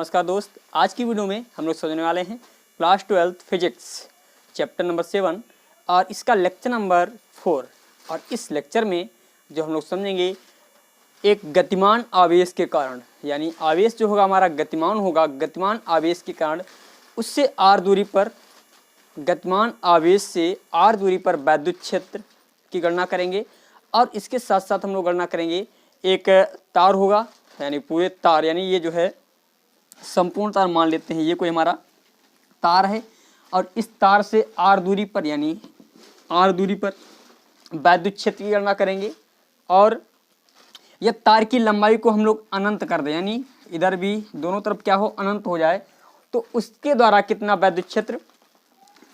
नमस्कार दोस्त, आज की वीडियो में हम लोग समझने वाले हैं क्लास 12 फिजिक्स चैप्टर नंबर 7 और इसका लेक्चर नंबर 4। और इस लेक्चर में जो हम लोग समझेंगे एक गतिमान आवेश के कारण, यानी आवेश जो होगा हमारा गतिमान होगा, गतिमान आवेश के कारण उससे आर दूरी पर, गतिमान आवेश से आर दूरी पर वैद्युत क्षेत्र की गणना करेंगे। और इसके साथ साथ हम लोग गणना करेंगे एक तार होगा, यानी पूरे तार, यानी ये जो है संपूर्ण तार मान लेते हैं, ये कोई हमारा तार है और इस तार से आर दूरी पर, यानी आर दूरी पर वैद्युत क्षेत्र की गणना करेंगे। और यह तार की लंबाई को हम लोग अनंत कर दें, यानी इधर भी दोनों तरफ क्या हो, अनंत हो जाए, तो उसके द्वारा कितना वैद्युत क्षेत्र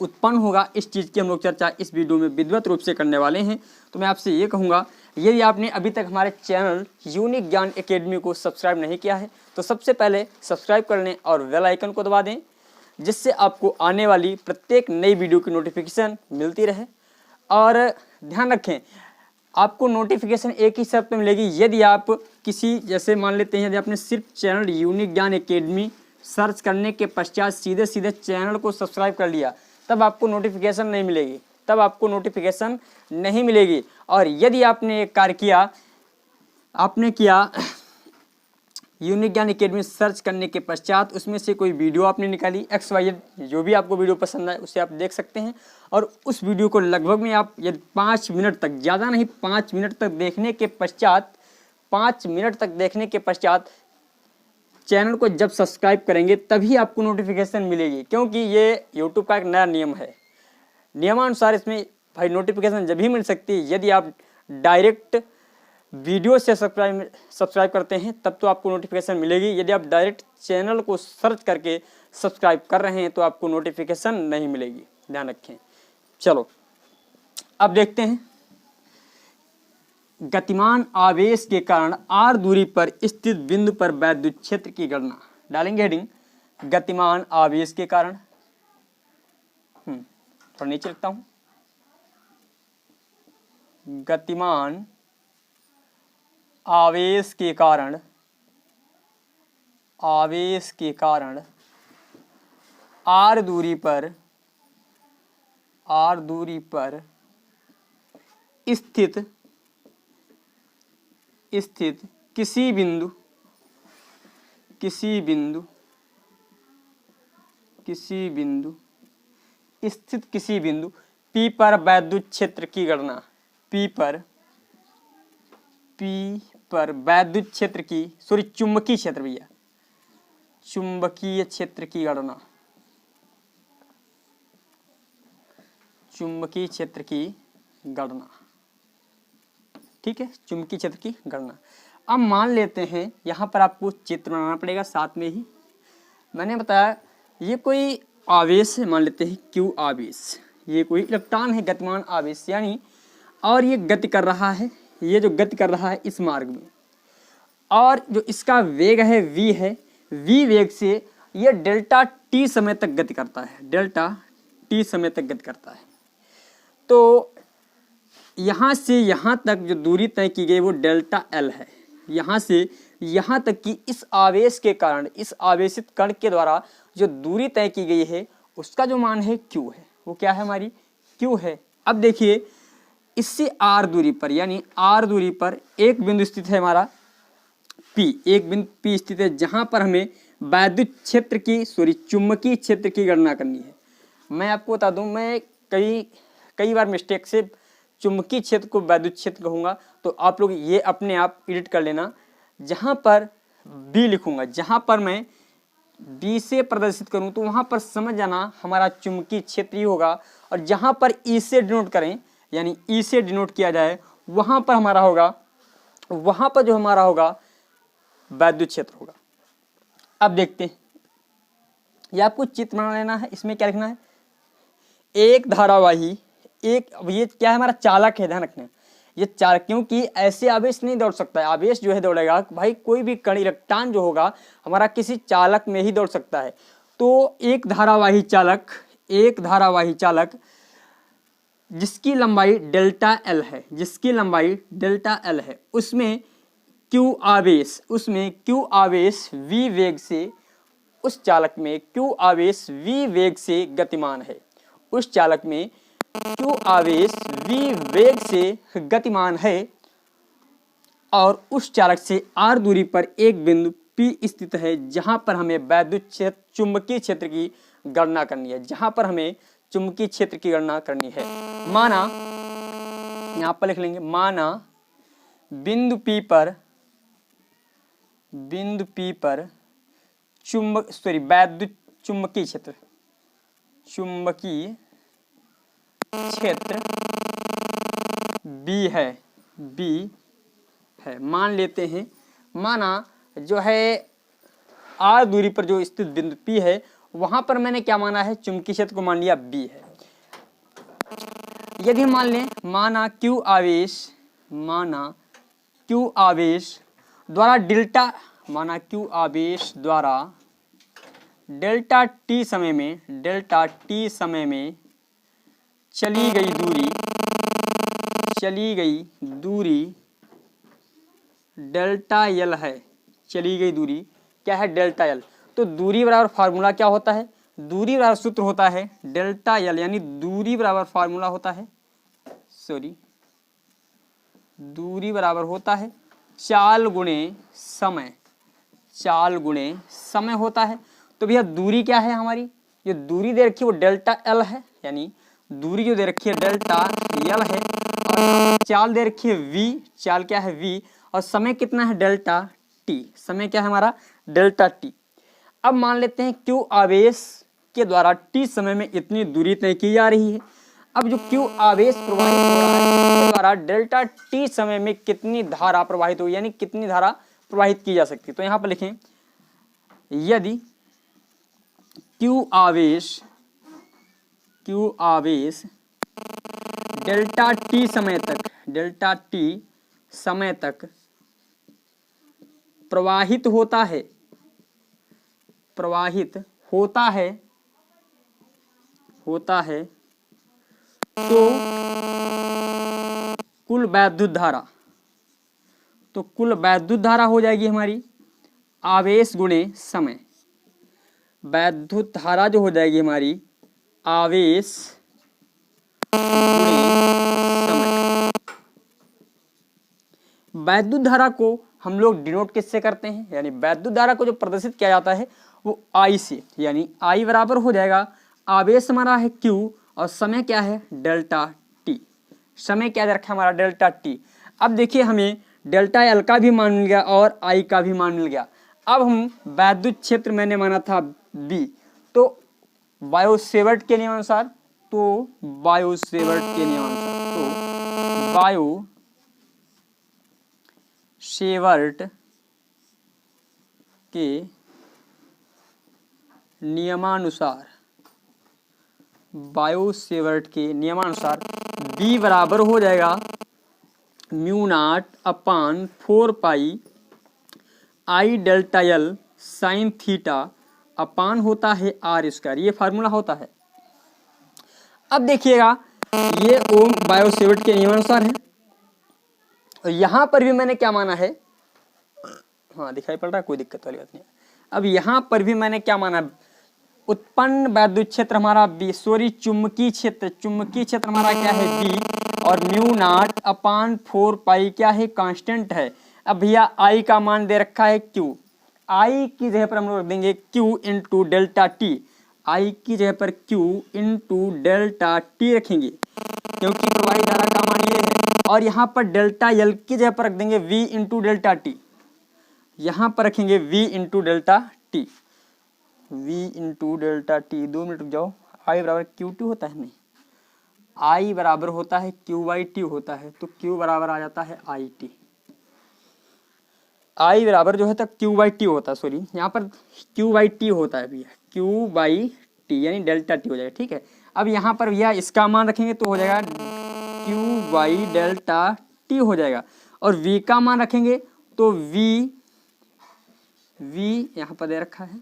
उत्पन्न होगा, इस चीज़ की हम लोग चर्चा इस वीडियो में विधिवत रूप से करने वाले हैं। तो मैं आपसे ये कहूँगा, यदि आपने अभी तक हमारे चैनल यूनिक ज्ञान एकेडमी को सब्सक्राइब नहीं किया है तो सबसे पहले सब्सक्राइब कर लें और बेल आइकन को दबा दें, जिससे आपको आने वाली प्रत्येक नई वीडियो की नोटिफिकेशन मिलती रहे। और ध्यान रखें, आपको नोटिफिकेशन एक ही शर्त में मिलेगी, यदि आप किसी, जैसे मान लेते हैं, यदि आपने सिर्फ चैनल यूनिक ज्ञान एकेडमी सर्च करने के पश्चात सीधे सीधे चैनल को सब्सक्राइब कर लिया, तब आपको नोटिफिकेशन नहीं मिलेगी, तब आपको नोटिफिकेशन नहीं मिलेगी। और यदि आपने एक कार्य किया, आपने किया यूनिक ज्ञान एकेडमी सर्च करने के पश्चात उसमें से कोई वीडियो आपने निकाली, XYZ जो भी आपको वीडियो पसंद आए उसे आप देख सकते हैं। और उस वीडियो को लगभग में आप यदि 5 मिनट तक, ज़्यादा नहीं 5 मिनट तक देखने के पश्चात, 5 मिनट तक देखने के पश्चात चैनल को जब सब्सक्राइब करेंगे तभी आपको नोटिफिकेशन मिलेगी, क्योंकि ये यूट्यूब का एक नया नियम है। नियमानुसार इसमें भाई नोटिफिकेशन जब ही मिल सकती है यदि आप डायरेक्ट वीडियो से सब्सक्राइब करते हैं, तब तो आपको नोटिफिकेशन मिलेगी। यदि आप डायरेक्ट चैनल को सर्च करके सब्सक्राइब कर रहे हैं तो आपको नोटिफिकेशन नहीं मिलेगी, ध्यान रखें। चलो अब देखते हैं गतिमान आवेश के कारण आर दूरी पर स्थित बिंदु पर वैद्युत क्षेत्र की गणना। डालेंगे हेडिंग गतिमान आवेश के कारण। थोड़ा नीचे लिखता हूं, गतिमान आवेश के कारण, आवेश के कारण आर दूरी पर, आर दूरी पर स्थित किसी बिंदु, किसी बिंदु, किसी बिंदु स्थित किसी बिंदु P पर वैद्युत क्षेत्र की गणना। P पर वैद्युत क्षेत्र की, सॉरी चुंबकीय क्षेत्र भैया, चुंबकीय क्षेत्र की गणना, चुंबकीय क्षेत्र की गणना, ठीक है, चुंबकीय क्षेत्र की गणना। अब मान लेते हैं यहाँ पर आपको चित्र बनाना पड़ेगा साथ में ही। मैंने बताया ये कोई आवेश है, मान लेते हैं Q आवेश, ये कोई इलेक्ट्रॉन है, गतिमान आवेश, यानी और ये गति कर रहा है, ये जो गति कर रहा है इस मार्ग में, और जो इसका वेग है v है, v वेग से ये डेल्टा t समय तक गति करता है, डेल्टा t समय तक गति करता है। तो यहाँ से यहाँ तक जो दूरी तय की गई वो डेल्टा l है। यहाँ से यहाँ तक की इस आवेश के कारण, इस आवेशित कण के द्वारा जो दूरी तय की गई है उसका जो मान है q है, वो क्या है, हमारी q है। अब देखिए इससे r दूरी पर, यानी r दूरी पर एक बिंदु स्थित है हमारा P, एक बिंदु P स्थित है जहां पर हमें वैद्युत क्षेत्र की, सॉरी चुंबकीय क्षेत्र की गणना करनी है। मैं आपको बता दूं, मैं कई बार मिस्टेक से चुंबकीय क्षेत्र को वैद्युत क्षेत्र कहूँगा, तो आप लोग ये अपने आप एडिट कर लेना। जहाँ पर B लिखूँगा, जहाँ पर मैं B से प्रदर्शित करूँ तो वहाँ पर समझ जाना हमारा चुंबकीय क्षेत्र ही होगा, और जहाँ पर E से डिनोट करें, यानी E से डिनोट किया जाए, वहाँ पर हमारा होगा, वहाँ पर जो हमारा होगा वैद्युत क्षेत्र होगा। अब देखते हैं, ये आपको चित्र बना लेना है। इसमें क्या लिखना है, एक धारावाही, एक, ये क्या है, हमारा चालक है, ध्यान रखना, ये चालक, क्योंकि ऐसे आवेश नहीं दौड़ सकता है। आवेश जो है दौड़ेगा भाई, कोई भी कण, इलेक्ट्रॉन जो होगा हमारा किसी चालक में ही दौड़ सकता है। तो एक धारावाही चालक, एक धारावाही चालक जिसकी लंबाई डेल्टा L है, जिसकी लंबाई डेल्टा L है, उसमें Q आवेश, उसमें Q आवेश V वेग से उस चालक में Q आवेश V वेग से गतिमान है। उस चालक में Q आवेश V वेग से गतिमान है और उस चालक से r दूरी पर एक बिंदु P स्थित है जहां पर हमें वैद्युत क्षेत्र चुंबकीय क्षेत्र की गणना करनी है। जहां पर हमें चुंबकीय क्षेत्र की गणना करनी है, माना यहां पर लिख लेंगे, माना बिंदु P पर वैद्युत चुंबकीय क्षेत्र B है। मान लेते हैं, माना जो है r दूरी पर जो स्थित बिंदु P है वहां पर मैंने क्या माना है, चुंबकीय क्षेत्र को मान लिया B है। यदि मान लें, माना Q आवेश द्वारा डेल्टा t समय में चली गई दूरी डेल्टा L है। चली गई दूरी क्या है, डेल्टा L। तो दूरी बराबर फार्मूला क्या होता है, दूरी बराबर सूत्र होता है डेल्टा L, यानी दूरी बराबर फार्मूला होता है, दूरी बराबर होता है चाल गुणे समय होता है। तो भैया दूरी क्या है हमारी, जो दूरी दे रखी है वो डेल्टा L है, यानी दूरी जो दे रखी है डेल्टा L है, और चाल दे रखी है V, चाल क्या है V, और समय कितना है डेल्टा T, समय क्या है हमारा डेल्टा T। अब मान लेते हैं Q आवेश के द्वारा T समय में इतनी दूरी तय की जा रही है। अब जो Q आवेश प्रवाहित हो रहा है के द्वारा डेल्टा T समय में कितनी धारा प्रवाहित होगी, यानी कितनी धारा प्रवाहित की जा सकती है। तो यहाँ पर लिखें, यदि Q आवेश डेल्टा T समय तक प्रवाहित होता है तो कुल वैद्युत धारा हो जाएगी हमारी आवेश गुणे समय। वैद्युत धारा जो हो जाएगी हमारी आवेश गुणे समय। वैद्युत धारा को हम लोग डिनोट किससे करते हैं, यानी वैद्युत धारा को जो प्रदर्शित किया जाता है वो I से, यानी I बराबर हो जाएगा, आवेश हमारा है Q और समय क्या है डेल्टा T। समय क्या दे रखा है हमारा डेल्टा T। अब देखिए हमें डेल्टा L का भी मान मिल गया और I का भी मान मिल गया। अब हम वैद्युत क्षेत्र मैंने माना था B, तो बायो-सेवर्ट के नियमानुसार बायो-सेवर्ट के नियमानुसार B बराबर हो जाएगा mu naught upon 4 pi I delta L sign theta अपान होता है R स्क्वायर, ये फार्मूला होता है। अब देखिएगा ये ओम बायो-सेवर्ट के नियमानुसार है, और यहां पर भी मैंने क्या माना है, हाँ दिखाई पड़ रहा है, कोई दिक्कत वाली बात नहीं। अब यहां पर भी मैंने क्या माना, उत्पन्न वैद्युत क्षेत्र हमारा चुंबकीय क्षेत्र हमारा क्या है B, और म्यू नॉट अपान 4 पाई क्या है कांस्टेंट है। अब भैया I का मान दे रखा है Q, I की जगह पर हम लोग रख देंगे Q into delta T, I की जगह पर Q इंटू डेल्टा T रखेंगे क्योंकि प्रवाहित धारा का मान ये है, और यहाँ पर डेल्टा L की जगह पर रख देंगे V इंटू डेल्टा T, यहाँ पर रखेंगे V into delta T, V into delta T। 2 minute रुक जाओ, I बराबर Q2 होता है, नहीं I बराबर होता है Q/T होता है, तो Q बराबर आ जाता है IT, I बराबर जो है तो Q/T होता है, सॉरी यहाँ पर Q/T होता है भैया, Q/T यानी डेल्टा T हो जाएगा, ठीक है। अब यहाँ पर भैया इसका मान रखेंगे तो हो जाएगा Q/ डेल्टा T हो जाएगा, और V का मान रखेंगे तो V यहाँ पर दे रखा है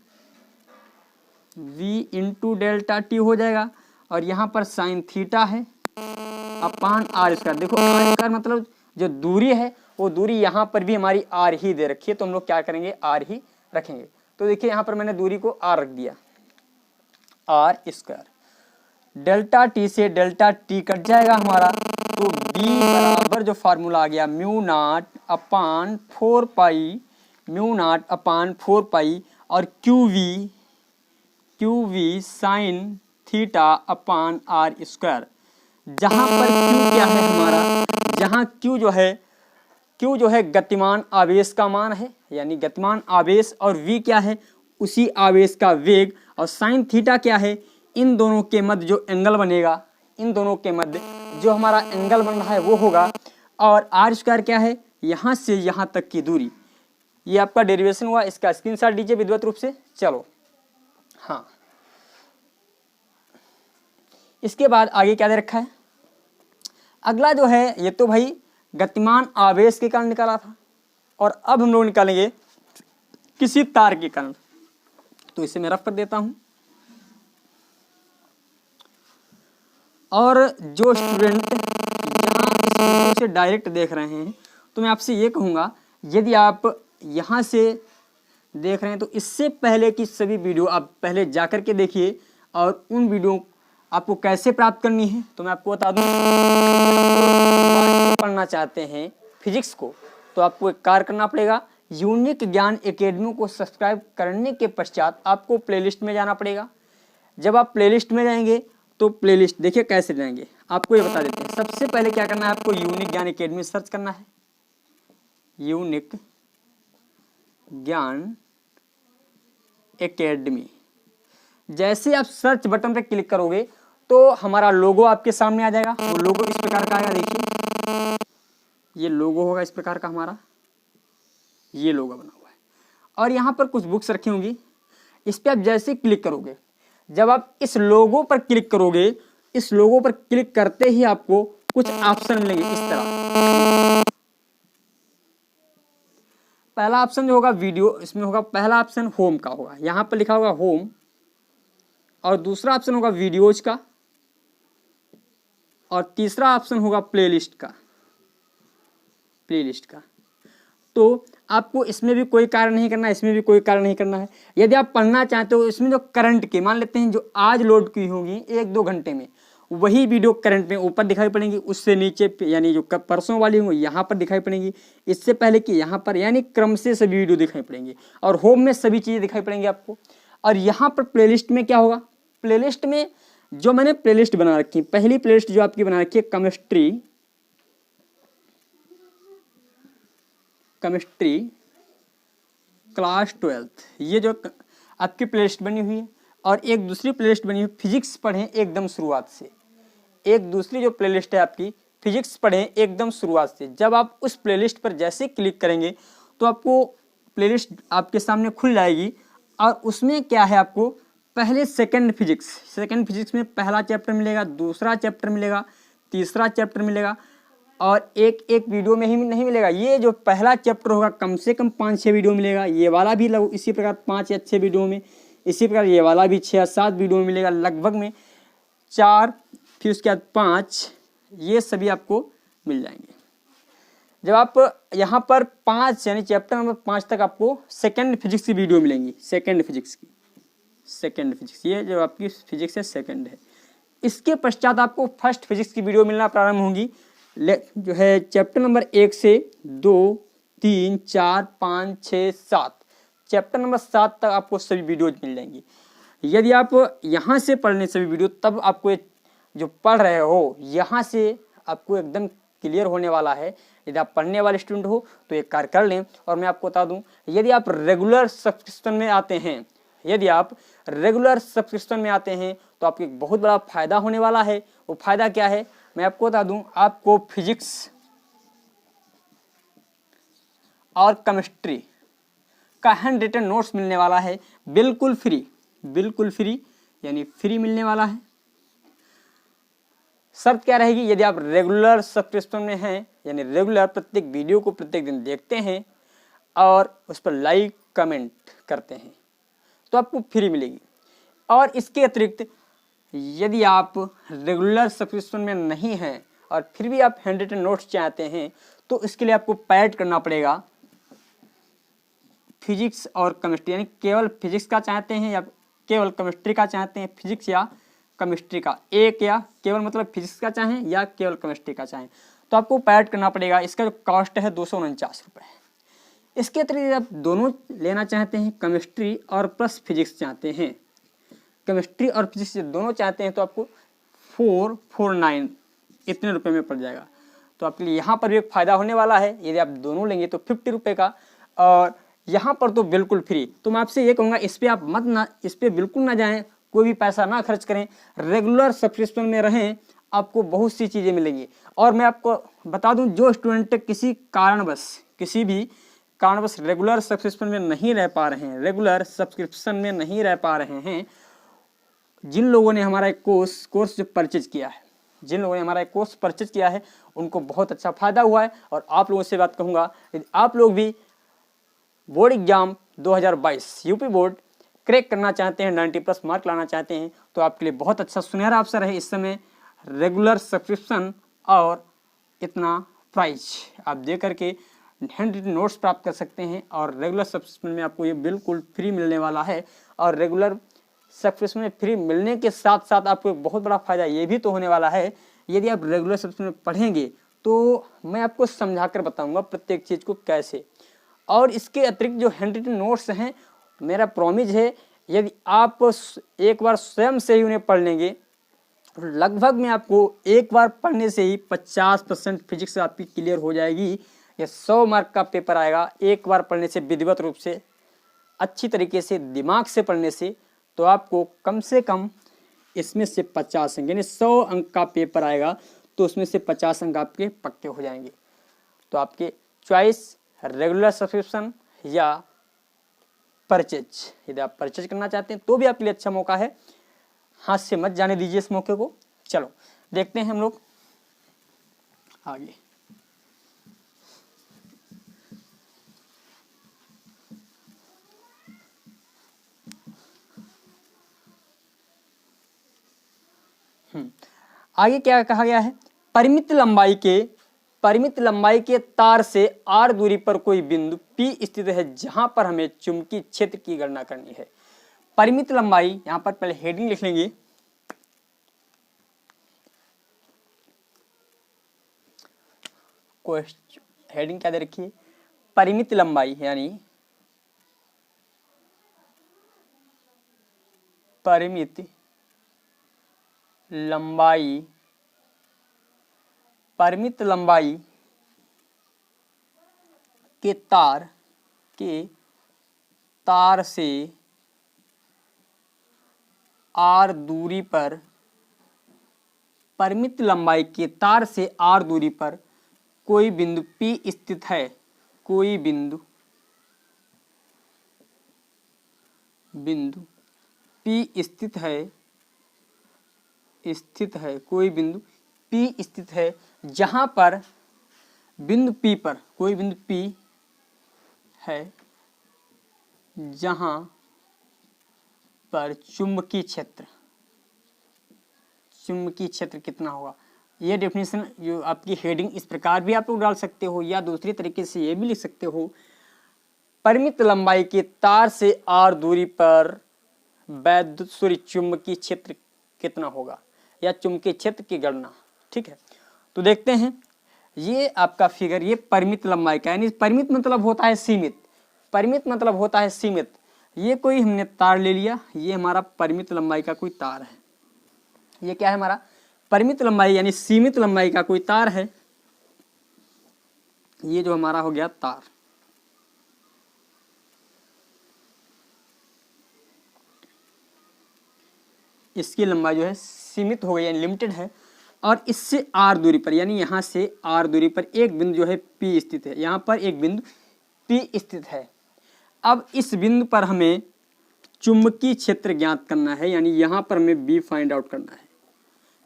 V इंटू डेल्टा T हो जाएगा, और यहाँ पर साइन थीटा है अपान R स्क्वायर। देखो R स्क्वायर मतलब जो दूरी है वो दूरी यहाँ पर भी हमारी R ही दे रखी है, तो हम लोग क्या करेंगे R ही रखेंगे। तो देखिए यहाँ पर मैंने दूरी को आर रख दिया, आर स्क्वायर। डेल्टा टी से डेल्टा टी कट जाएगा हमारा, तो बी बराबर जो फार्मूला आ गया mu naught upon 4 pi, mu naught upon 4 pi और Q V sine theta upon R square. जहाँ पर क्यू क्या है हमारा, जहाँ क्यू जो है गतिमान आवेश का मान है, यानी गतिमान आवेश, और वी क्या है उसी आवेश का वेग, और साइन थीटा क्या है इन दोनों के मध्य जो एंगल बनेगा, इन दोनों के मध्य जो हमारा एंगल बन रहा है वो होगा। और आर स्क्वायर क्या है यहाँ से यहाँ तक की दूरी। ये आपका डेरिवेशन हुआ, इसका स्क्रीनशॉट लीजिए विधिवत रूप से। चलो हाँ, इसके बाद आगे क्या दे रखा है, अगला जो है ये तो भाई गतिमान आवेश के कारण निकाला था, और अब हम लोग निकालेंगे किसी तार के कारण। तो इसे मैं रफ कर देता हूं। और जो स्टूडेंट यहाँ इस वीडियो से डायरेक्ट देख रहे हैं तो मैं आपसे ये कहूँगा, यदि आप यहाँ से देख रहे हैं तो इससे पहले की सभी वीडियो आप पहले जा कर के देखिए, और उन वीडियो आपको कैसे प्राप्त करनी है तो मैं आपको बता दूं। पढ़ना चाहते हैं फिजिक्स को तो आपको एक कार्य करना पड़ेगा, यूनिक ज्ञान एकेडमी को सब्सक्राइब करने के पश्चात आपको प्लेलिस्ट में जाना पड़ेगा। जब आप प्लेलिस्ट में जाएंगे तो प्लेलिस्ट देखिए कैसे जाएंगे, आपको ये बता देते हैं। सबसे पहले क्या करना है, आपको यूनिक ज्ञान एकेडमी सर्च करना है, यूनिक ज्ञान एकेडमी। जैसे आप सर्च बटन पर क्लिक करोगे तो हमारा लोगो आपके सामने आ जाएगा। वो लोगो इस प्रकार का आएगा, देखिए ये लोगो होगा इस प्रकार का हमारा, ये लोगो बना हुआ है, और यहाँ पर कुछ बुक्स रखी होंगी। इस पर आप जैसे क्लिक करोगे, जब आप इस लोगो पर क्लिक करोगे, इस लोगो पर क्लिक करते ही आपको कुछ ऑप्शन मिलेंगे इस तरह। पहला ऑप्शन जो होगा वीडियो, इसमें होगा पहला ऑप्शन होम का होगा, यहाँ पर लिखा होगा होम, और दूसरा ऑप्शन होगा वीडियोज का, और तीसरा ऑप्शन होगा प्लेलिस्ट का, प्लेलिस्ट का। तो आपको इसमें भी कोई कार्य नहीं करना है, इसमें भी कोई कार्य नहीं करना है। यदि आप पढ़ना चाहते हो इसमें जो करंट के मान लेते हैं जो आज लोड की होगी 1-2 घंटे में, वही वीडियो करंट में ऊपर दिखाई पड़ेंगी, उससे नीचे यानी जो परसों वाली होंगी यहाँ पर दिखाई पड़ेंगी, इससे पहले कि यहाँ पर, यानी क्रम से सभी वीडियो दिखाई पड़ेंगी, और होम में सभी चीज़ें दिखाई पड़ेंगी आपको। और यहाँ पर प्लेलिस्ट में क्या होगा, प्लेलिस्ट में जो मैंने प्लेलिस्ट बना रखी है, पहली प्लेलिस्ट जो आपकी बना रखी है केमिस्ट्री क्लास 12th, ये जो आपकी प्लेलिस्ट बनी हुई है। और एक दूसरी प्लेलिस्ट बनी हुई फिजिक्स पढ़ें एकदम शुरुआत से, एक दूसरी जो प्लेलिस्ट है आपकी फिजिक्स पढ़ें एकदम शुरुआत से। जब आप उस प्लेलिस्ट पर जैसे क्लिक करेंगे तो आपको प्लेलिस्ट आपके सामने खुल जाएगी, और उसमें क्या है, आपको पहले सेकंड फिजिक्स में पहला चैप्टर मिलेगा, दूसरा चैप्टर मिलेगा, तीसरा चैप्टर मिलेगा, और एक वीडियो में ही नहीं मिलेगा। ये जो पहला चैप्टर होगा कम से कम 5-6 वीडियो मिलेगा, ये वाला भी लगभग इसी प्रकार 5 या 6 वीडियो में, इसी प्रकार ये वाला भी 6 या 7 वीडियो में मिलेगा, लगभग में 4, फिर उसके बाद 5, ये सभी आपको मिल जाएंगे। जब आप यहाँ पर 5 यानी चैप्टर नंबर 5 तक आपको सेकंड फिजिक्स की वीडियो मिलेंगी, सेकंड फिजिक्स, ये जो आपकी फिजिक्स है सेकंड है। इसके पश्चात आपको फर्स्ट फिजिक्स की वीडियो मिलना प्रारंभ होंगी, जो है चैप्टर नंबर 1 से 2, 3, 4, 5, 6, 7, चैप्टर नंबर 7 तक आपको सभी वीडियोज मिल जाएंगी। यदि आप यहाँ से पढ़ लें सभी वीडियो, तब आपको जो पढ़ रहे हो यहाँ से आपको एकदम क्लियर होने वाला है। यदि आप पढ़ने वाले स्टूडेंट हो तो एक कार्य कर लें। और मैं आपको बता दूं, यदि आप रेगुलर सब्सक्रिप्शन में आते हैं, तो आपको एक बहुत बड़ा फायदा होने वाला है। वो फायदा क्या है मैं आपको बता दूं, आपको फिजिक्स और केमिस्ट्री का हैंड रिटन नोट्स मिलने वाला है, बिल्कुल फ्री यानी फ्री मिलने वाला है। शर्त क्या रहेगी, यदि आप रेगुलर सब्सक्रिप्शन में हैं, यानी रेगुलर प्रत्येक वीडियो को प्रत्येक दिन देखते हैं और उस पर लाइक कमेंट करते हैं, तो आपको फ्री मिलेगी। और इसके अतिरिक्त यदि आप रेगुलर सब्सक्रिप्शन में नहीं हैं और फिर भी आप हैंड रिटन नोट्स चाहते हैं, तो इसके लिए आपको पेड करना पड़ेगा। फिजिक्स और केमिस्ट्री, यानी केवल फिजिक्स का चाहते हैं या केवल केमिस्ट्री का चाहते हैं, फिजिक्स या केमिस्ट्री का, एक या केवल मतलब फिजिक्स का चाहें या केवल केमिस्ट्री का चाहें, तो आपको पैड करना पड़ेगा। इसका जो कॉस्ट है 249 रुपये। इसके अतिरिक्त आप दोनों लेना चाहते हैं, केमिस्ट्री और प्लस फिजिक्स चाहते हैं, केमिस्ट्री और फिजिक्स दोनों चाहते हैं, तो आपको 449 इतने रुपए में पड़ जाएगा। तो आपके लिए यहाँ पर भी एक फ़ायदा होने वाला है। यदि आप दोनों लेंगे तो 50 रुपये का, और यहाँ पर तो बिल्कुल फ्री। तो मैं आपसे ये कहूँगा, इस पर बिल्कुल ना जाएं, कोई भी पैसा ना खर्च करें, रेगुलर सब्सक्रिप्शन में रहें, आपको बहुत सी चीज़ें मिलेंगी। और मैं आपको बता दूं, जो स्टूडेंट किसी भी कारणवश रेगुलर सब्सक्रिप्शन में नहीं रह पा रहे हैं, जिन लोगों ने हमारा एक कोर्स जो परचेज किया है, उनको बहुत अच्छा फायदा हुआ है। और आप लोगों से बात कहूँगा, यदि आप लोग भी board exam 2022 UP board crack करना चाहते हैं, 90+ मार्क लाना चाहते हैं, तो आपके लिए बहुत अच्छा सुनहरा अवसर है इस समय। रेगुलर सब्सक्रिप्शन और इतना प्राइज आप दे करके हैंड रिटन नोट्स प्राप्त कर सकते हैं, और रेगुलर सब्सक्रिप्शन में आपको ये बिल्कुल फ्री मिलने वाला है। और रेगुलर सब्सक्रिप्शन में फ्री मिलने के साथ साथ आपको एक बहुत बड़ा फायदा ये भी तो होने वाला है, यदि आप रेगुलर सब्सक्रिप्शन में पढ़ेंगे तो मैं आपको समझा कर बताऊँगा प्रत्येक चीज़ को कैसे। और इसके अतिरिक्त जो हैंड रिटन नोट्स हैं, मेरा प्रॉमिस है, यदि आप एक बार स्वयं से ही उन्हें पढ़ लेंगे, लगभग मैं आपको एक बार पढ़ने से ही 50% फिजिक्स आपकी क्लियर हो जाएगी। ये 100 मार्क का पेपर आएगा एक बार पढ़ने से, विधिवत रूप से, अच्छी तरीके से, दिमाग से पढ़ने से। तो आपको कम से कम इसमें से 50 अंक, यानी 100 अंक का पेपर आएगा, तो उसमें से 50 अंक आपके पक्के हो जाएंगे। तो आपके चॉइस रेगुलर सब्सक्रिप्शन या परचेज। यदि आप परचेज करना चाहते हैं तो भी आपके लिए अच्छा मौका है, हाथ से मत जाने दीजिए इस मौके को। चलो देखते हैं हम लोग आगे। आगे क्या कहा गया है, परिमित लंबाई के तार से r दूरी पर कोई बिंदु P स्थित है जहां पर हमें चुंबकीय क्षेत्र की गणना करनी है। परिमित लंबाई, यहां पर पहले हेडिंग लिख लेंगे, हेडिंग क्या दे रखी है, परिमित लंबाई, यानी परिमित लंबाई के तार से r दूरी पर, परिमित लंबाई के तार से r दूरी पर कोई बिंदु P स्थित है, कोई बिंदु P स्थित है, कोई बिंदु P स्थित है जहां पर बिंदु P पर, कोई बिंदु P है जहां पर चुंबकीय क्षेत्र कितना होगा। ये डेफिनेशन जो आपकी हेडिंग, इस प्रकार भी आप लोग डाल सकते हो, या दूसरी तरीके से ये भी लिख सकते हो, परिमित लंबाई के तार से r दूरी पर चुंबकीय क्षेत्र कितना होगा, या चुंबकीय क्षेत्र की गणना। ठीक है, तो देखते हैं। ये आपका फिगर, ये परिमित लंबाई का, यानी परिमित मतलब होता है सीमित, ये कोई हमने तार ले लिया, ये हमारा परिमित लंबाई का कोई तार है, ये क्या है हमारा परिमित लंबाई यानी सीमित लंबाई का कोई तार है। ये जो हमारा हो गया तार, इसकी लंबाई जो है सीमित हो गई, यानी लिमिटेड है। और इससे r दूरी पर, यानी यहाँ से r दूरी पर एक बिंदु जो है P स्थित है, यहाँ पर एक बिंदु P स्थित है। अब इस बिंदु पर हमें चुंबकीय क्षेत्र ज्ञात करना है, यानी यहाँ पर हमें B फाइंड आउट करना है।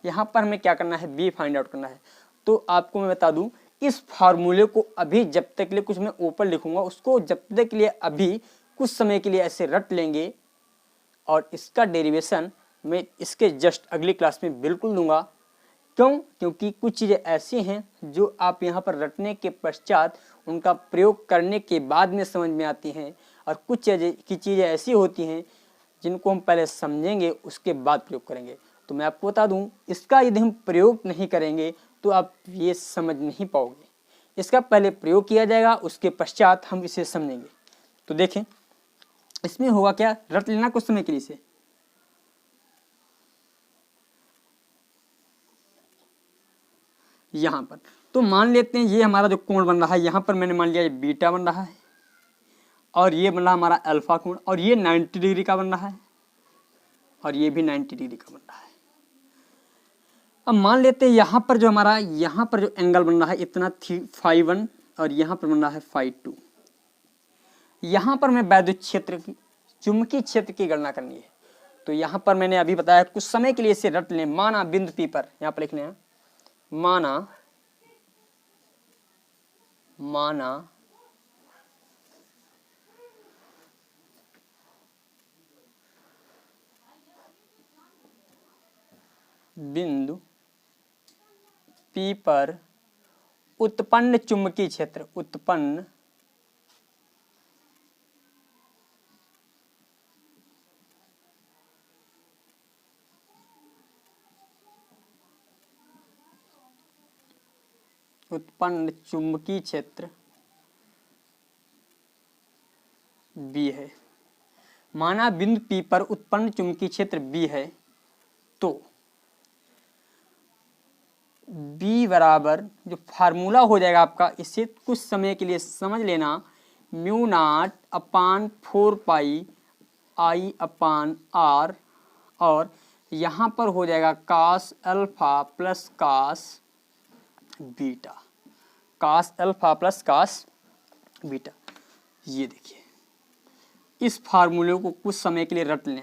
यहाँ पर हमें क्या करना है, B फाइंड आउट करना है। तो आपको मैं बता दूं, इस फार्मूले को अभी जब तक के लिए, कुछ मैं ऊपर लिखूंगा, उसको जब तक के लिए अभी कुछ समय के लिए ऐसे रट लेंगे, और इसका डेरिवेशन मैं इसके जस्ट अगली क्लास में बिल्कुल दूंगा। क्योंकि कुछ चीज़ें ऐसी हैं जो आप यहाँ पर रटने के पश्चात उनका प्रयोग करने के बाद में समझ में आती हैं, और कुछ चीज़ें ऐसी होती हैं जिनको हम पहले समझेंगे उसके बाद प्रयोग करेंगे। तो मैं आपको बता दूं, इसका यदि हम प्रयोग नहीं करेंगे तो आप ये समझ नहीं पाओगे। इसका पहले प्रयोग किया जाएगा, उसके पश्चात हम इसे समझेंगे। तो देखें इसमें होगा क्या, रट लेना कुछ समय के लिए इसे। यहाँ पर तो मान लेते हैं ये हमारा जो कोण बन रहा है, यहाँ पर मैंने मान लिया ये बीटा बन रहा है और ये बन रहा हमारा अल्फा कोण, और ये 90 डिग्री का बन रहा है और ये भी 90 डिग्री का बन रहा है। अब मान लेते हैं यहाँ पर जो हमारा यहाँ पर जो एंगल बन रहा है इतना φ1 और यहाँ पर बन रहा है φ2। यहाँ पर मैं वैद्युत क्षेत्र की, चुंबकीय क्षेत्र की गणना करनी है। तो यहाँ पर मैंने अभी बताया कुछ समय के लिए इसे रट लें। माना बिंदु P पर, यहाँ पर लिखने हैं माना बिंदु P पर उत्पन्न चुंबकीय क्षेत्र, उत्पन्न चुंबकीय क्षेत्र B है। माना बिंदु P पर उत्पन्न चुंबकीय क्षेत्र B है तो B बराबर जो फार्मूला हो जाएगा आपका, इसे कुछ समय के लिए समझ लेना, μ0/4 I/r और यहाँ पर हो जाएगा cos alpha plus cos beta, cos alpha plus cos beta. ये देखिए इस फार्मूले को कुछ समय के लिए रट लें।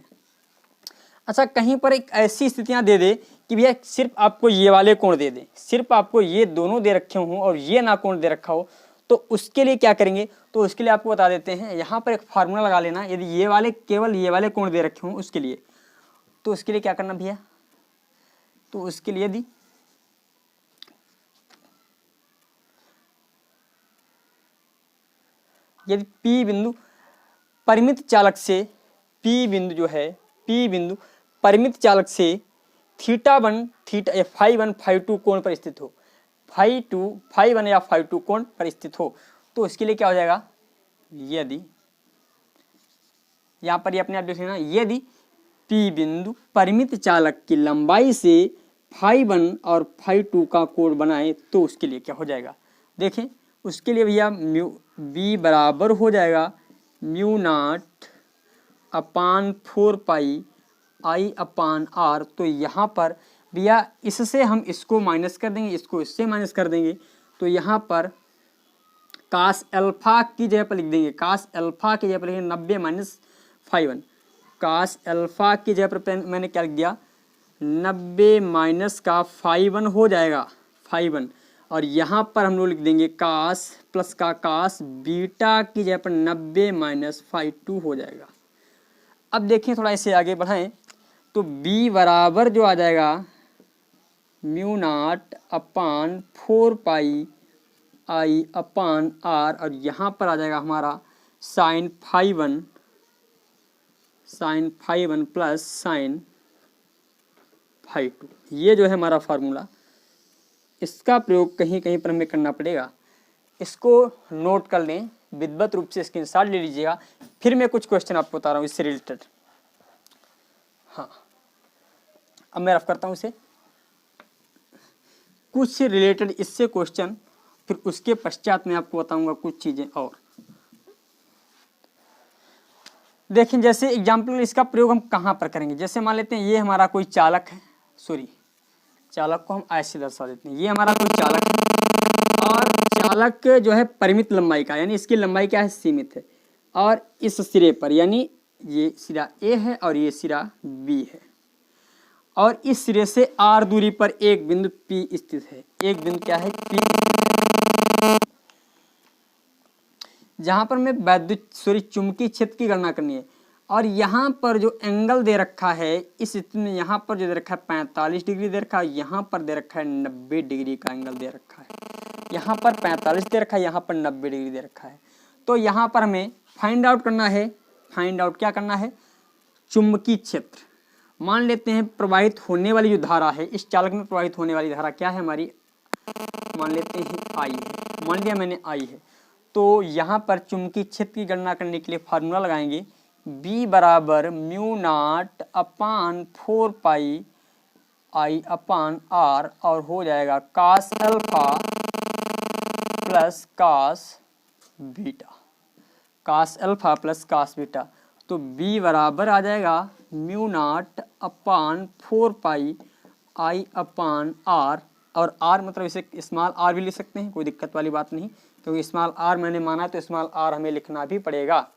अच्छा, कहीं पर एक ऐसी स्थितियां दे दे कि भैया सिर्फ आपको ये वाले कोण दे दे, सिर्फ आपको ये दोनों दे रखे हों और ये ना कोण दे रखा हो, तो उसके लिए क्या करेंगे, तो उसके लिए आपको बता देते हैं। यहाँ पर एक फार्मूला लगा लेना, यदि ये वाले केवल ये वाले कोण दे रखे हों उसके लिए, तो उसके लिए क्या करना भैया, तो उसके लिए यदि P बिंदु परिमित चालक से, P बिंदु जो है, P बिंदु परिमित चालक से θ1 φ1 φ2 कोण पर स्थित हो, φ1 या φ2 कोण पर स्थित हो, तो इसके लिए क्या हो जाएगा, यदि यहाँ पर ये अपने आप देख लेना, यदि P बिंदु परिमित चालक की लंबाई से φ1 और φ2 का कोण बनाए तो उसके लिए क्या हो जाएगा। देखें उसके लिए भैया B बराबर हो जाएगा μ0/4 I/r। तो यहाँ पर भैया इससे हम इसको माइनस कर देंगे, इसको इससे माइनस कर देंगे, तो यहाँ पर cos अल्फा की जगह पर लिख देंगे, cos अल्फा की जगह पर लिखेंगे 90 माइनस φ1, cos अल्फा की जगह पर मैंने क्या लिख दिया 90 माइनस का φ1 हो जाएगा φ1, और यहाँ पर हम लोग लिख देंगे cos प्लस का cos बीटा की जगह पर 90 माइनस φ2 हो जाएगा। अब देखिए थोड़ा इसे आगे बढ़ाएं तो B बराबर जो आ जाएगा μ0/4 I/r, और यहाँ पर आ जाएगा हमारा sin φ1 प्लस sin φ2। ये जो है हमारा फार्मूला, इसका प्रयोग कहीं कहीं पर हमें करना पड़ेगा। इसको नोट कर लें, विधिवत रूप से स्क्रीनशॉट ले लीजिएगा, फिर मैं कुछ क्वेश्चन आपको बता रहा हूँ इससे रिलेटेड। हाँ, अब मैं रफ करता हूँ इसे, कुछ रिलेटेड इससे क्वेश्चन, फिर उसके पश्चात मैं आपको बताऊंगा कुछ चीजें और। देखें जैसे एग्जाम्पल, इसका प्रयोग हम कहाँ पर करेंगे। जैसे मान लेते हैं ये हमारा कोई चालक है, चालक को हम ऐसे दर्शा देते हैं, ये हमारा कोई चालक है और चालक जो है परिमित लंबाई का, यानी इसकी लंबाई क्या है, सीमित है, और इस सिरे पर यानी ये सिरा A है और ये सिरा B है, और इस सिरे से R दूरी पर एक बिंदु P स्थित है। एक बिंदु क्या है, P, जहां पर मैं वैद्युत चुंबकीय क्षेत्र की गणना करनी है। और यहाँ पर जो एंगल दे रखा है, इस स्थिति में यहाँ पर जो दे रखा है 45 डिग्री दे रखा है, यहाँ पर दे रखा है 90 डिग्री का एंगल दे रखा है। यहाँ पर 45 दे रखा है, यहाँ पर 90 डिग्री दे रखा है। तो यहाँ पर हमें फाइंड आउट करना है, फाइंड आउट क्या करना है, चुंबकीय क्षेत्र। मान लेते हैं प्रवाहित होने वाली जो धारा है, इस चालक में प्रवाहित होने वाली धारा क्या है हमारी, मान लेते हैं आई है, मान लिया मैंने आई है। तो यहाँ पर चुंबकीय क्षेत्र की गणना करने के लिए फार्मूला लगाएंगे, B बराबर mu naught upon 4 pi I upon R, और हो जाएगा cos alpha plus cos beta, cos alpha plus cos beta. तो B बराबर आ जाएगा mu naught upon 4 pi I upon R, और आर मतलब इसे स्मॉल आर भी लिख सकते हैं, कोई दिक्कत वाली बात नहीं, क्योंकि स्मॉल आर मैंने माना तो स्मॉल आर हमें लिखना भी पड़ेगा,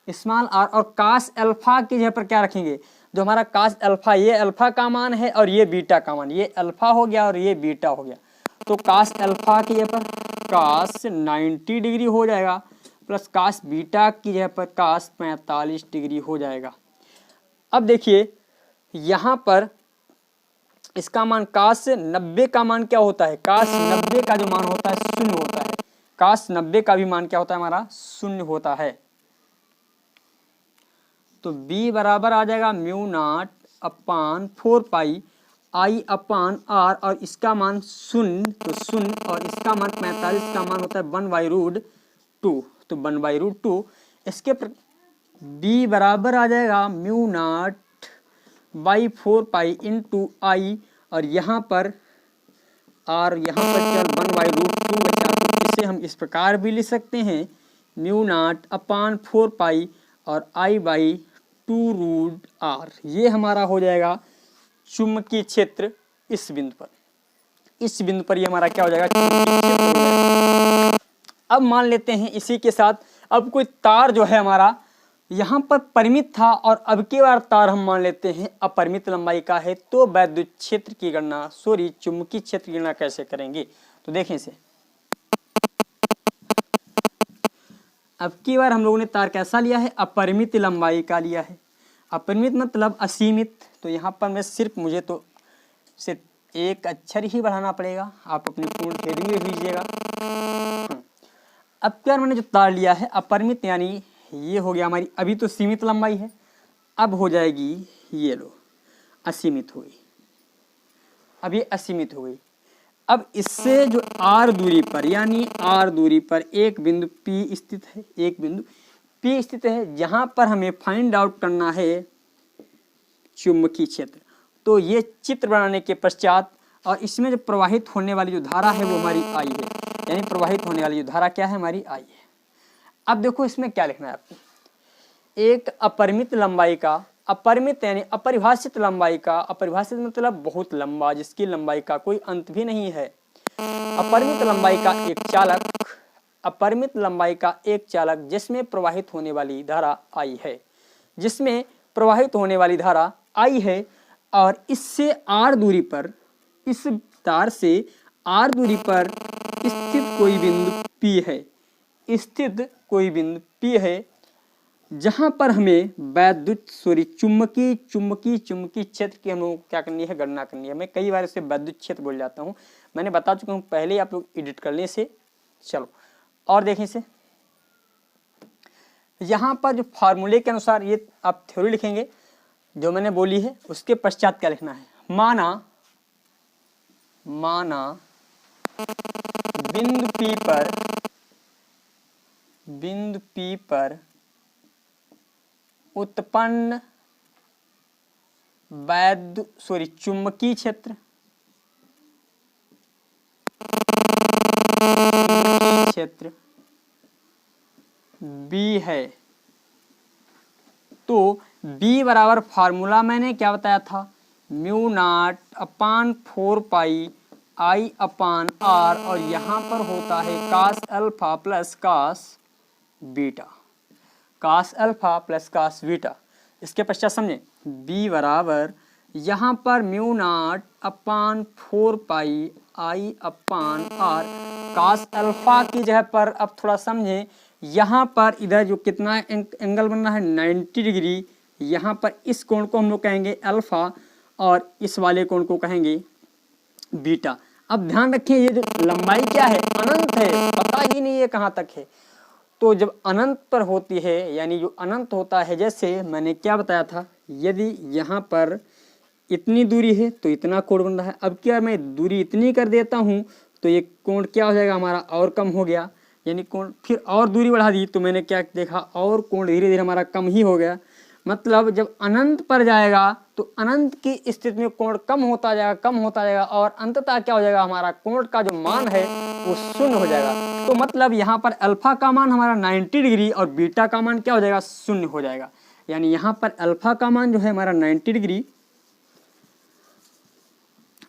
स्मॉल आर। और कास अल्फा की जगह पर क्या रखेंगे, जो हमारा कास अल्फा, ये अल्फा का मान है और ये बीटा का मान, ये अल्फा हो गया और ये बीटा हो गया। तो कास अल्फा की जगह पर कास 90 डिग्री हो जाएगा, प्लस कास बीटा की जगह पर कास 45 डिग्री हो जाएगा। अब देखिए यहाँ पर इसका मान कास 90 का मान क्या होता है, कास 90 का जो मान होता है 0 होता है, कास 90 का भी मान क्या होता है हमारा 0 होता है। तो B बराबर आ जाएगा mu naught upon 4 pi I upon R, और इसका मान 0 तो 0, और इसका मान 45 का मान होता है 1/√2, तो 1/√2। इसके B बराबर आ जाएगा mu naught by 4 pi into I, और यहाँ पर आर, यहाँ पर केवल 1/√2 बचा, तो इसे हम इस प्रकार भी लिख सकते हैं, म्यू नॉट अपान 4 पाई और आई बाई 2√r। ये हमारा हो जाएगा चुंबकीय क्षेत्र इस बिंदु पर, इस बिंदु पर ये हमारा क्या हो जाएगा, चुंबकीय क्षेत्र हो जाएगा। अब मान लेते हैं इसी के साथ अब कोई तार जो है हमारा यहाँ पर परिमित था, और अब की बार तार हम मान लेते हैं अपरिमित लंबाई का है, तो वैद्युत क्षेत्र की गणना, चुंबकीय क्षेत्र की गणना कैसे करेंगे। तो देखें इसे, अब की बार हम लोगों ने तार कैसा लिया है, अपरिमित लंबाई का लिया है। अपरिमित मतलब असीमित, तो यहाँ पर मैं सिर्फ, मुझे तो सिर्फ एक अक्षर ही बढ़ाना पड़ेगा, आप अपनी पूर्ण हेडिंग में लीजिएगा। अब क्या मैंने जो तार लिया है अपरिमित, यानी ये हो गया हमारी, अभी तो सीमित लंबाई है, अब हो जाएगी ये लो असीमित हो गई, अब ये असीमित हो गई। अब इससे जो r दूरी पर, यानी r दूरी पर एक बिंदु P स्थित है, एक बिंदु P स्थित है, जहां पर हमें फाइंड आउट करना है चुंबकीय क्षेत्र। तो ये चित्र बनाने के पश्चात, और इसमें जो प्रवाहित होने वाली जो धारा है वो हमारी I है, यानी प्रवाहित होने वाली जो धारा क्या है हमारी I है। अब देखो इसमें क्या लिखना है आपको, एक अपरिमित लंबाई का, अपरिमित यानी अपरिभाषित लंबाई का, अपरिभाषित मतलब बहुत लंबा, जिसकी लंबाई का कोई अंत भी नहीं है, अपरिमित लंबाई का एक चालक, अपरिमित लंबाई का एक चालक जिसमें प्रवाहित होने वाली धारा I है, जिसमें प्रवाहित होने वाली धारा I है, और इससे r दूरी पर, इस तार से r दूरी पर स्थित कोई बिंदु P है, स्थित कोई बिंदु P है, जहां पर हमें वैद्युत चुंबकीय क्षेत्र की हम लोग क्या करनी है, गणना करनी है। मैं कई बार इसे वैद्युत क्षेत्र बोल जाता हूं, मैंने बता चुका हूं पहले, आप लोग एडिट कर लें इसे। चलो और देखें इसे, यहाँ पर जो फार्मूले के अनुसार ये आप थ्योरी लिखेंगे जो मैंने बोली है, उसके पश्चात क्या लिखना है, माना बिंदु P पर उत्पन्न चुंबकीय क्षेत्र B है। तो B बराबर फार्मूला मैंने क्या बताया था, mu naught upon 4 pi I upon R, और यहाँ पर होता है cos alpha plus cos beta, cos alpha plus cos beta. इसके पश्चात समझें, B बराबर यहाँ पर mu naught upon 4 pi I upon R, cos alpha की जगह पर अब थोड़ा समझें, यहाँ पर इधर जो कितना एंगल बनना है 90 डिग्री, यहाँ पर इस कोण को हम लोग कहेंगे अल्फा, और इस वाले कोण को कहेंगे बीटा। अब ध्यान रखें ये जो लंबाई क्या है, अनंत है, पता ही नहीं है कहाँ तक है। तो जब अनंत पर होती है, यानी जो अनंत होता है, जैसे मैंने क्या बताया था, यदि यहाँ पर इतनी दूरी है तो इतना कोण बन रहा है। अब क्या मैं दूरी इतनी कर देता हूँ तो ये कोण क्या हो जाएगा हमारा, और कम हो गया, यानी कोण फिर और दूरी बढ़ा दी तो मैंने क्या देखा, और कोण धीरे धीरे हमारा कम ही हो गया। मतलब जब अनंत पर जाएगा तो अनंत की स्थिति में कोण कम होता जाएगा और अंततः क्या हो जाएगा, हमारा कोण का जो मान है वो शून्य हो जाएगा। तो मतलब यहाँ पर अल्फा का मान हमारा 90 डिग्री और बीटा का मान क्या हो जाएगा, शून्य हो जाएगा। यानी यहाँ पर अल्फा का मान जो है हमारा 90 डिग्री,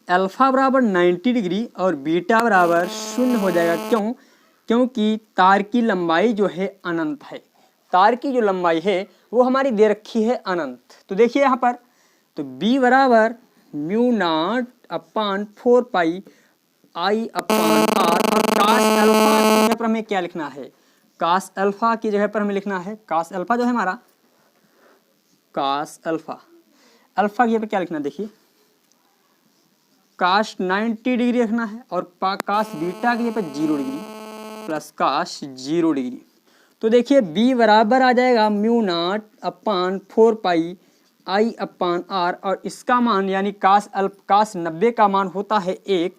अल्फा बराबर 90 डिग्री और बीटा बराबर शून्य हो जाएगा। क्यों? क्योंकि तार की लंबाई जो है अनंत है। तार की जो लंबाई है वो हमारी दे रखी है अनंत। तो देखिए यहाँ पर, तो b बराबर mu naught upon 4 pi I upon R, और कास अल्फा की जगह पर हमें क्या लिखना है, कास अल्फा की जगह पर हमें लिखना है, कास अल्फा जो है हमारा, कास अल्फा, अल्फा की जगह पर क्या लिखना है, देखिए काश 90 डिग्री रखना है और काश बीटा की जगह पर 0 डिग्री प्लस काश 0 डिग्री। तो देखिए b बराबर आ जाएगा mu naught upon 4 pi I upon R, और इसका मान यानी काश 90 का मान होता है 1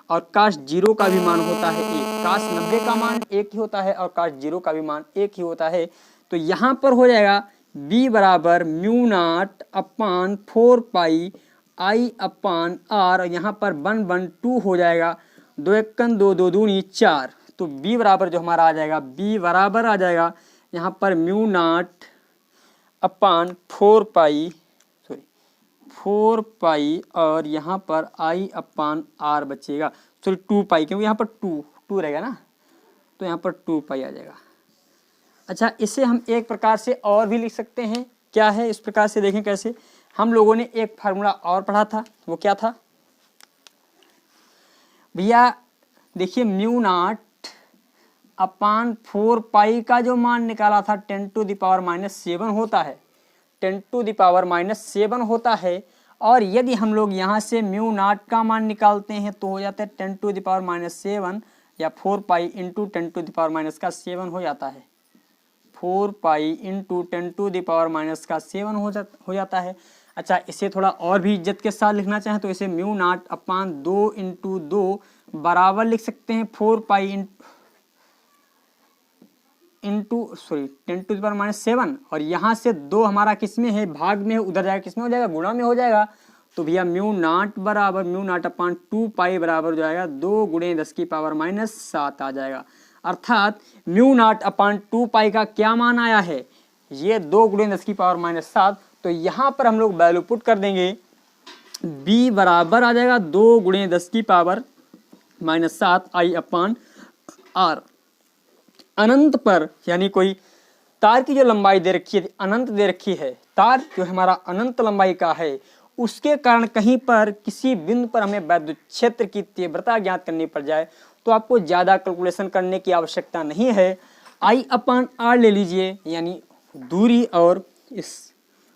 और काश 0 का भी मान होता है 1। काश 90 का मान 1 ही होता है और काश 0 का भी मान 1 ही होता है। तो यहाँ पर हो जाएगा b बराबर mu naught upon 4 pi I upon R, यहाँ पर 1 1 2 हो जाएगा, 2 1 2 2 दूनी 4। तो b बराबर जो हमारा आ जाएगा, b बराबर आ जाएगा यहाँ पर म्यू नॉट अपान 4 पाई और यहाँ पर i अपान आर बचेगा, सॉरी 2 पाई, क्योंकि यहाँ पर 2 रहेगा ना, तो यहाँ पर 2 पाई आ जाएगा। अच्छा, इसे हम एक प्रकार से और भी लिख सकते हैं। क्या है, इस प्रकार से देखें कैसे। हम लोगों ने एक फार्मूला और पढ़ा था, वो क्या था भैया, देखिए म्यू नॉट अपान 4 पाई का जो मान निकाला था 10⁻⁻7 होता है, 10⁻⁻7 होता है। और यदि हम लोग यहाँ से म्यू नॉट का मान निकालते हैं तो हो जाता है 10⁻⁻7 या 4 पाई इंटू 10⁻⁻7 हो जाता है, 4 पाई इंटू 10⁻⁻7 हो जाता है। अच्छा, इसे थोड़ा और भी इज्जत के साथ लिखना चाहें तो इसे म्यू नॉट अपान 2 इंटू 2 बराबर लिख सकते हैं 4 पाई इंटू 10⁻⁻7, और यहाँ से 2 हमारा किस में है, भाग में है, उधर जाएगा किस में हो जाएगा, गुणा में हो जाएगा। तो भैया म्यू नॉट बराबर म्यू नॉट अपान 2 पाई बराबर हो जाएगा 2 गुणे 10⁻⁻7 आ जाएगा। अर्थात म्यू नॉट अपान 2 पाई का क्या मान आया है, ये 2 गुणे 10⁻⁻7। तो यहाँ पर हम लोग वैल्यू पुट कर देंगे, b बराबर आ जाएगा 2 गुणे 10⁻⁻7 आई अपान आर। अनंत पर, यानी कोई तार की जो लंबाई दे रखी है, अनंत दे रखी है, तार जो हमारा अनंत लंबाई का है, उसके कारण कहीं पर किसी बिंदु पर हमें वैद्युत क्षेत्र की तीव्रता ज्ञात करनी पड़ जाए तो आपको ज़्यादा कैलकुलेशन करने की आवश्यकता नहीं है। आई अपान आर ले लीजिए, यानी दूरी, और इस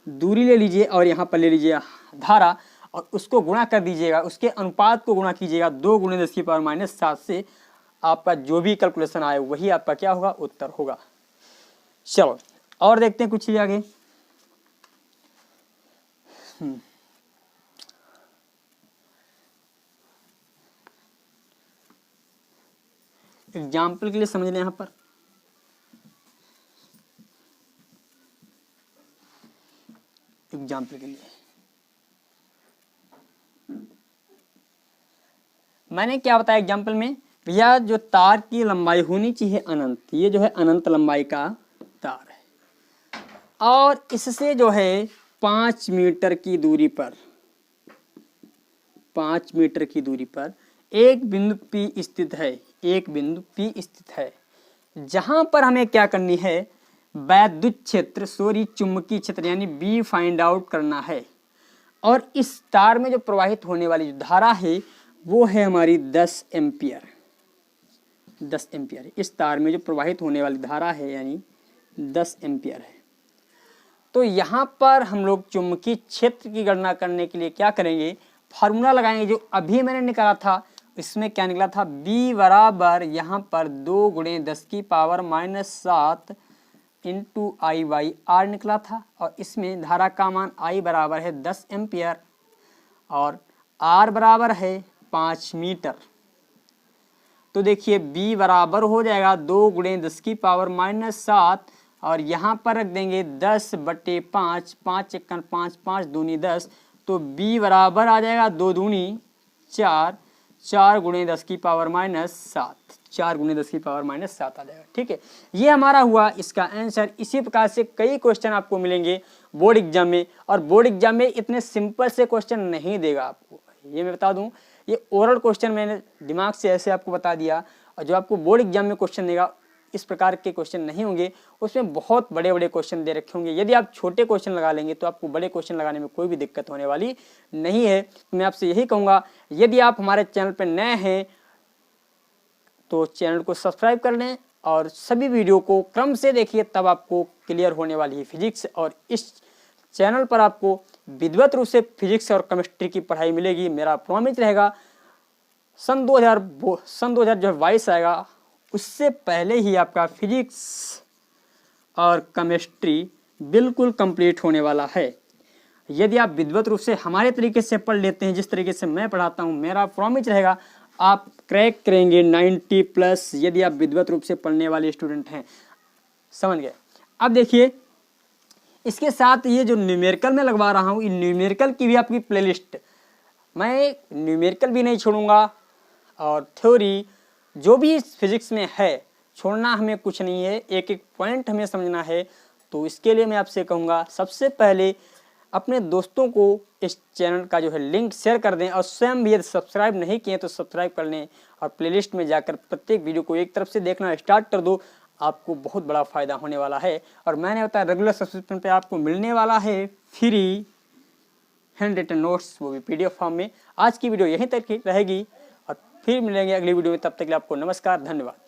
दूरी ले लीजिए और यहाँ पर ले लीजिए धारा, और उसको गुणा कर दीजिएगा, उसके अनुपात को गुणा कीजिएगा 2 गुणे 10⁻⁻7 से। आपका जो भी कैलकुलेशन आए वही आपका क्या होगा, उत्तर होगा। चलो और देखते हैं कुछ चीज आगे। एग्जाम्पल के लिए समझ लें, यहाँ पर एग्जाम्पल के लिए मैंने क्या बताया एग्जाम्पल में, भैया जो तार की लंबाई होनी चाहिए अनंत, ये जो है अनंत लंबाई का तार है, और इससे जो है 5 मीटर की दूरी पर, 5 मीटर की दूरी पर एक बिंदु P स्थित है, एक बिंदु P स्थित है, जहां पर हमें क्या करनी है, वैद्युत क्षेत्र, सॉरी चुंबकीय क्षेत्र यानी B फाइंड आउट करना है। और इस तार में जो प्रवाहित होने वाली जो धारा है वो है हमारी 10 एम्पियर, 10 एम्पियर। इस तार में जो प्रवाहित होने वाली धारा है यानी 10 एम्पियर है। तो यहाँ पर हम लोग चुंबकीय क्षेत्र की गणना करने के लिए क्या करेंगे, फार्मूला लगाएंगे जो अभी मैंने निकाला था इसमें क्या निकला था, b बराबर यहाँ पर 2 गुणे 10 की power -7 into I by R निकला था। और इसमें धारा का मान I बराबर है 10 एम्पियर और R बराबर है 5 मीटर। तो देखिए b बराबर हो जाएगा 2 गुणे 10 की पावर -7 और यहाँ पर रख देंगे 10/5, 5 × 5, 5 दूनी 10, तो b बराबर आ जाएगा 2 दूनी 4, 4 गुणे 10 की पावर -7, 4 गुणे 10 की पावर -7 आ जाएगा। ठीक है, ये हमारा हुआ इसका आंसर। इसी प्रकार से कई क्वेश्चन आपको मिलेंगे बोर्ड एग्जाम में, और बोर्ड एग्जाम में इतने सिंपल से क्वेश्चन नहीं देगा आपको, ये मैं बता दूं। ये ओरल क्वेश्चन मैंने दिमाग से ऐसे आपको बता दिया, और जो आपको बोर्ड एग्जाम में क्वेश्चन देगा इस प्रकार के क्वेश्चन नहीं होंगे, उसमें बहुत बड़े बड़े क्वेश्चन दे रखे होंगे। यदि आप छोटे क्वेश्चन लगा लेंगे तो आपको बड़े क्वेश्चन लगाने में कोई भी दिक्कत होने वाली नहीं है। तो मैं आपसे यही कहूँगा, यदि आप हमारे चैनल पर नए हैं तो चैनल को सब्सक्राइब कर लें और सभी वीडियो को क्रम से देखिए, तब आपको क्लियर होने वाली है फिजिक्स। और इस चैनल पर आपको विधिवत रूप से फिजिक्स और केमिस्ट्री की पढ़ाई मिलेगी। मेरा प्रॉमिस रहेगा सन 2022 आएगा, उससे पहले ही आपका फिजिक्स और केमिस्ट्री बिल्कुल कंप्लीट होने वाला है। यदि आप विधिवत रूप से हमारे तरीके से पढ़ लेते हैं, जिस तरीके से मैं पढ़ाता हूं, मेरा प्रॉमिस रहेगा आप क्रैक करेंगे 90+, यदि आप विधिवत रूप से पढ़ने वाले स्टूडेंट हैं। समझ गए? अब देखिए, इसके साथ ये जो न्यूमेरिकल में लगवा रहा हूँ, इन न्यूमेरिकल की भी आपकी प्लेलिस्ट, मैं न्यूमेरिकल भी नहीं छोड़ूंगा और थ्योरी जो भी फिजिक्स में है, छोड़ना हमें कुछ नहीं है, एक एक पॉइंट हमें समझना है। तो इसके लिए मैं आपसे कहूँगा, सबसे पहले अपने दोस्तों को इस चैनल का जो है लिंक शेयर कर दें, और स्वयं भी यदि सब्सक्राइब नहीं किए तो सब्सक्राइब कर लें, और प्लेलिस्ट में जाकर प्रत्येक वीडियो को एक तरफ से देखना स्टार्ट कर दो। आपको बहुत बड़ा फ़ायदा होने वाला है। और मैंने बताया रेगुलर सब्सक्रिप्शन पे आपको मिलने वाला है फ्री हैंड रिटन नोट्स, वो भी PDF फॉर्म में। आज की वीडियो यहीं तक रहेगी और फिर मिलेंगे अगली वीडियो में। तब तक के लिए आपको नमस्कार, धन्यवाद।